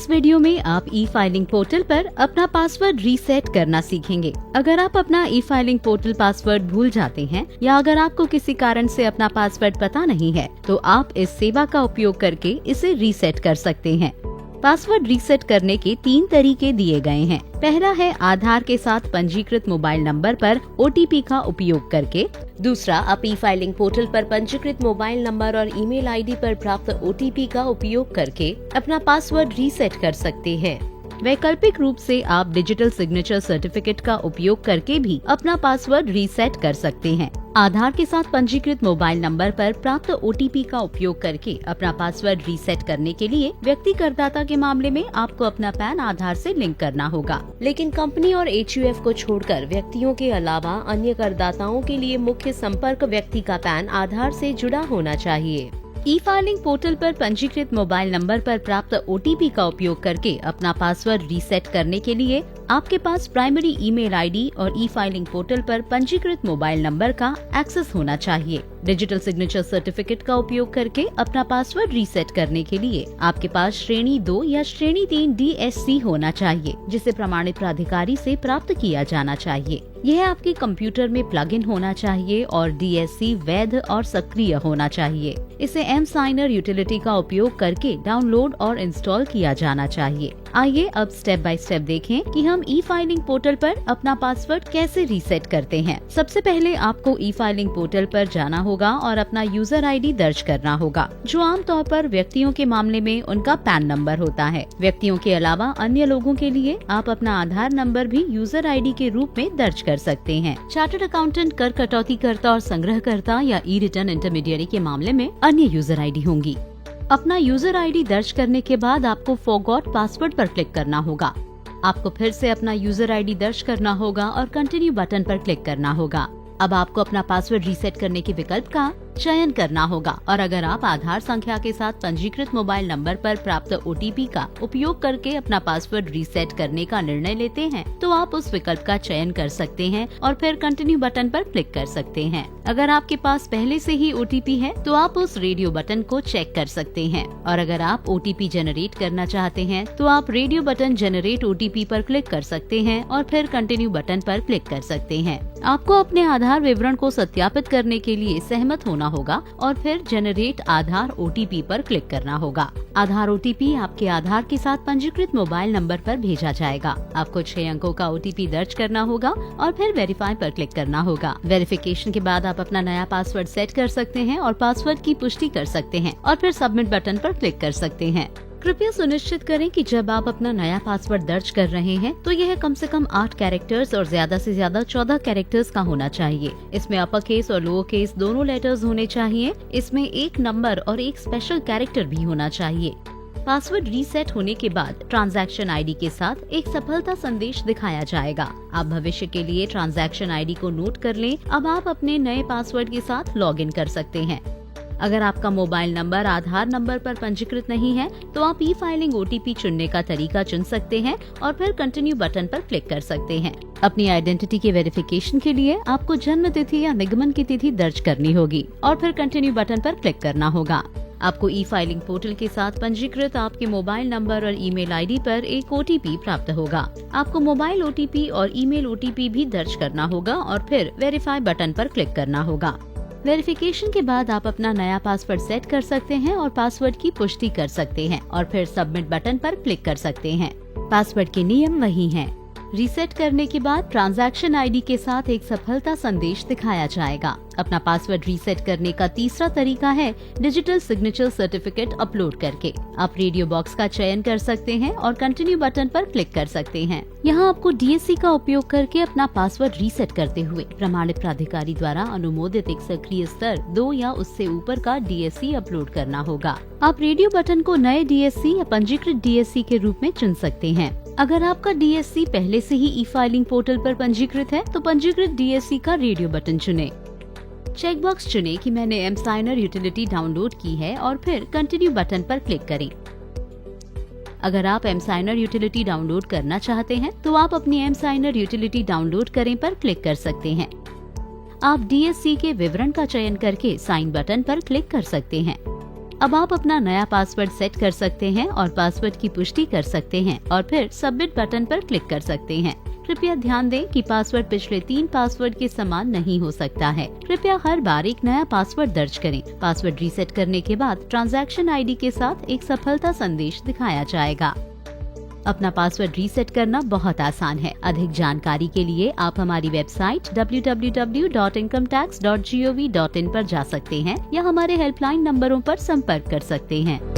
इस वीडियो में आप ई फाइलिंग पोर्टल पर अपना पासवर्ड रीसेट करना सीखेंगे। अगर आप अपना ई फाइलिंग पोर्टल पासवर्ड भूल जाते हैं या अगर आपको किसी कारण से अपना पासवर्ड पता नहीं है, तो आप इस सेवा का उपयोग करके इसे रीसेट कर सकते हैं। पासवर्ड रीसेट करने के 3 तरीके दिए गए हैं। पहला है आधार के साथ पंजीकृत मोबाइल नंबर पर OTP का उपयोग करके। दूसरा, आप ई फाइलिंग पोर्टल पर पंजीकृत मोबाइल नंबर और ईमेल आईडी पर प्राप्त OTP का उपयोग करके अपना पासवर्ड रीसेट कर सकते हैं। वैकल्पिक रूप से आप डिजिटल सिग्नेचर सर्टिफिकेट का उपयोग करके भी अपना पासवर्ड रीसेट कर सकते हैं। आधार के साथ पंजीकृत मोबाइल नंबर पर प्राप्त OTP का उपयोग करके अपना पासवर्ड रीसेट करने के लिए व्यक्ति करदाता के मामले में आपको अपना पैन आधार से लिंक करना होगा, लेकिन कंपनी और HUF को छोड़कर व्यक्तियों के अलावा अन्य करदाताओं के लिए मुख्य संपर्क व्यक्ति का पैन आधार से जुड़ा होना चाहिए। ई फाइलिंग पोर्टल पर पंजीकृत मोबाइल नंबर पर प्राप्त OTP का उपयोग करके अपना पासवर्ड रीसेट करने के लिए आपके पास प्राइमरी ईमेल आईडी और ई फाइलिंग पोर्टल पर पंजीकृत मोबाइल नंबर का एक्सेस होना चाहिए। डिजिटल सिग्नेचर सर्टिफिकेट का उपयोग करके अपना पासवर्ड रीसेट करने के लिए आपके पास श्रेणी 2 या श्रेणी 3 DSC होना चाहिए, जिसे प्रमाणित प्राधिकारी से प्राप्त किया जाना चाहिए। यह आपके कंप्यूटर में प्लग इन होना चाहिए और DSC वैध और सक्रिय होना चाहिए। इसे mSigner यूटिलिटी का उपयोग करके डाउनलोड और इंस्टॉल किया जाना चाहिए। आइए अब स्टेप बाय स्टेप देखें कि हम ई फाइलिंग पोर्टल पर अपना पासवर्ड कैसे रीसेट करते हैं। सबसे पहले आपको ई फाइलिंग पोर्टल पर जाना होगा और अपना यूजर आईडी दर्ज करना होगा, जो आमतौर पर व्यक्तियों के मामले में उनका पैन नंबर होता है। व्यक्तियों के अलावा अन्य लोगों के लिए आप अपना आधार नंबर भी यूजर आईडी के रूप में दर्ज कर सकते हैं। चार्टर्ड अकाउंटेंट, कर कटौतीकर्ता और संग्रहकर्ता या ई रिटर्न इंटरमीडियरी के मामले में अन्य यूजर आईडी होंगी। अपना यूजर आईडी दर्ज करने के बाद आपको फॉरगॉट पासवर्ड पर क्लिक करना होगा। आपको फिर से अपना यूजर आईडी दर्ज करना होगा और कंटिन्यू बटन पर क्लिक करना होगा। अब आपको अपना पासवर्ड रीसेट करने के विकल्प का चयन करना होगा और अगर आप आधार संख्या के साथ पंजीकृत मोबाइल नंबर पर प्राप्त OTP का उपयोग करके अपना पासवर्ड रीसेट करने का निर्णय लेते हैं, तो आप उस विकल्प का चयन कर सकते हैं और फिर कंटिन्यू बटन पर क्लिक कर सकते हैं। अगर आपके पास पहले से ही OTP है, तो आप उस रेडियो बटन को चेक कर सकते हैं और अगर आप OTP जनरेट करना चाहते हैं, तो आप रेडियो बटन जनरेट OTP पर क्लिक कर सकते हैं और फिर कंटिन्यू बटन पर क्लिक कर सकते हैं। आपको अपने आधार विवरण को सत्यापित करने के लिए सहमत होना होगा और फिर जनरेट आधार OTP पर क्लिक करना होगा। आधार OTP आपके आधार के साथ पंजीकृत मोबाइल नंबर पर भेजा जाएगा। आपको 6 अंकों का OTP दर्ज करना होगा और फिर वेरीफाई पर क्लिक करना होगा। वेरिफिकेशन के बाद आप अपना नया पासवर्ड सेट कर सकते हैं और पासवर्ड की पुष्टि कर सकते हैं और फिर सबमिट बटन पर क्लिक कर सकते हैं। कृपया सुनिश्चित करें कि जब आप अपना नया पासवर्ड दर्ज कर रहे हैं, तो यह कम से कम 8 कैरेक्टर्स और ज्यादा से ज्यादा 14 कैरेक्टर्स का होना चाहिए। इसमें अपर केस और लोअर केस दोनों लेटर्स होने चाहिए। इसमें एक नंबर और एक स्पेशल कैरेक्टर भी होना चाहिए। पासवर्ड रीसेट होने के बाद ट्रांजैक्शन आईडी के साथ एक सफलता संदेश दिखाया जाएगा। आप भविष्य के लिए ट्रांजैक्शन आईडी को नोट कर लें। अब आप अपने नए पासवर्ड के साथ लॉग इन कर सकते हैं। अगर आपका मोबाइल नंबर आधार नंबर पर पंजीकृत नहीं है, तो आप ई फाइलिंग OTP चुनने का तरीका चुन सकते हैं और फिर कंटिन्यू बटन पर क्लिक कर सकते हैं। अपनी आइडेंटिटी के वेरिफिकेशन के लिए आपको जन्म तिथि या निगमन की तिथि दर्ज करनी होगी और फिर कंटिन्यू बटन पर क्लिक करना होगा। आपको ई फाइलिंग पोर्टल के साथ पंजीकृत आपके मोबाइल नंबर और ईमेल आईडी पर एक OTP प्राप्त होगा। आपको मोबाइल OTP और ईमेल OTP भी दर्ज करना होगा और फिर वेरीफाई बटन पर क्लिक करना होगा। वेरिफिकेशन के बाद आप अपना नया पासवर्ड सेट कर सकते हैं और पासवर्ड की पुष्टि कर सकते हैं और फिर सबमिट बटन पर क्लिक कर सकते हैं। पासवर्ड के नियम वही हैं। रीसेट करने के बाद ट्रांजैक्शन आईडी के साथ एक सफलता संदेश दिखाया जाएगा। अपना पासवर्ड रीसेट करने का तीसरा तरीका है डिजिटल सिग्नेचर सर्टिफिकेट अपलोड करके। आप रेडियो बॉक्स का चयन कर सकते हैं और कंटिन्यू बटन पर क्लिक कर सकते हैं। यहाँ आपको DSC का उपयोग करके अपना पासवर्ड रीसेट करते हुए प्रमाणित प्राधिकारी द्वारा अनुमोदित एक सक्रिय स्तर 2 या उससे ऊपर का DSC अपलोड करना होगा। आप रेडियो बटन को नए DSC या पंजीकृत DSC के रूप में चुन सकते हैं। अगर आपका DSC पहले से ही ई फाइलिंग पोर्टल पर पंजीकृत है, तो पंजीकृत DSC का रेडियो बटन चुनें। चेक बॉक्स चुनें कि मैंने mSigner यूटिलिटी डाउनलोड की है और फिर कंटिन्यू बटन पर क्लिक करें। अगर आप mSigner यूटिलिटी डाउनलोड करना चाहते हैं, तो आप अपनी mSigner यूटिलिटी डाउनलोड करें पर क्लिक कर सकते हैं। आप DSC के विवरण का चयन करके साइन बटन पर क्लिक कर सकते हैं। अब आप अपना नया पासवर्ड सेट कर सकते हैं और पासवर्ड की पुष्टि कर सकते हैं और फिर सबमिट बटन पर क्लिक कर सकते हैं। कृपया ध्यान दें कि पासवर्ड पिछले 3 पासवर्ड के समान नहीं हो सकता है। कृपया हर बार एक नया पासवर्ड दर्ज करें। पासवर्ड रीसेट करने के बाद ट्रांजैक्शन आईडी के साथ एक सफलता संदेश दिखाया जाएगा। अपना पासवर्ड रीसेट करना बहुत आसान है। अधिक जानकारी के लिए आप हमारी वेबसाइट www.incometax.gov.in पर जा सकते हैं या हमारे हेल्पलाइन नंबरों पर संपर्क कर सकते हैं।